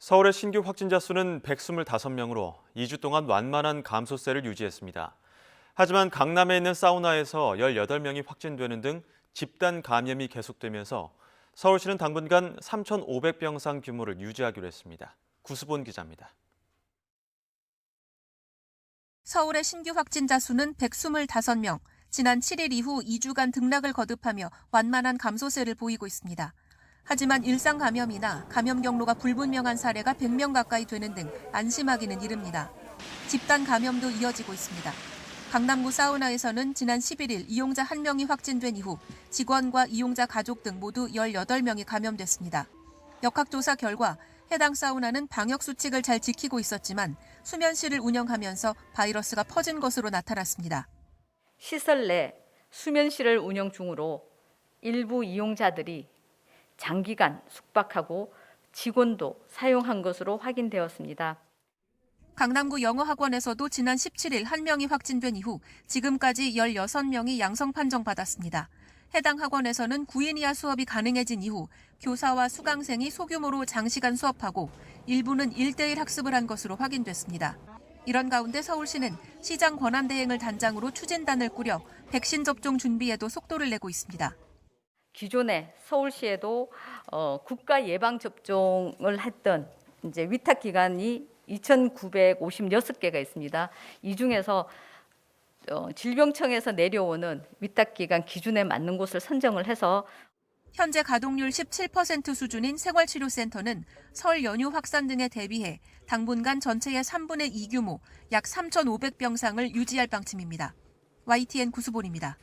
서울의 신규 확진자 수는 125명으로 2주 동안 완만한 감소세를 유지했습니다. 하지만 강남에 있는 사우나에서 18명이 확진되는 등 집단 감염이 계속되면서 서울시는 당분간 3,500병상 규모를 유지하기로 했습니다. 구수본 기자입니다. 서울의 신규 확진자 수는 125명, 지난 7일 이후 2주간 등락을 거듭하며 완만한 감소세를 보이고 있습니다. 하지만 일상 감염이나 감염 경로가 불분명한 사례가 100명 가까이 되는 등 안심하기는 이릅니다. 집단 감염도 이어지고 있습니다. 강남구 사우나에서는 지난 11일 이용자 1명이 확진된 이후 직원과 이용자 가족 등 모두 18명이 감염됐습니다. 역학조사 결과 해당 사우나는 방역수칙을 잘 지키고 있었지만 수면실을 운영하면서 바이러스가 퍼진 것으로 나타났습니다. 시설 내 수면실을 운영 중으로 일부 이용자들이 장기간 숙박하고 직원도 사용한 것으로 확인되었습니다. 강남구 영어학원에서도 지난 17일 1명이 확진된 이후 지금까지 16명이 양성 판정받았습니다. 해당 학원에서는 9인 이하 수업이 가능해진 이후 교사와 수강생이 소규모로 장시간 수업하고 일부는 1:1 학습을 한 것으로 확인됐습니다. 이런 가운데 서울시는 시장 권한대행을 단장으로 추진단을 꾸려 백신 접종 준비에도 속도를 내고 있습니다. 기존에 서울시에도 국가 예방 접종을 했던 위탁 기관이 2,956개가 있습니다. 이 중에서 질병청에서 내려오는 위탁 기관 기준에 맞는 곳을 선정을 해서 현재 가동률 17% 수준인 생활치료센터는 설 연휴 확산 등에 대비해 당분간 전체의 3분의 2 규모 약 3,500병상을 유지할 방침입니다. YTN 구수본입니다.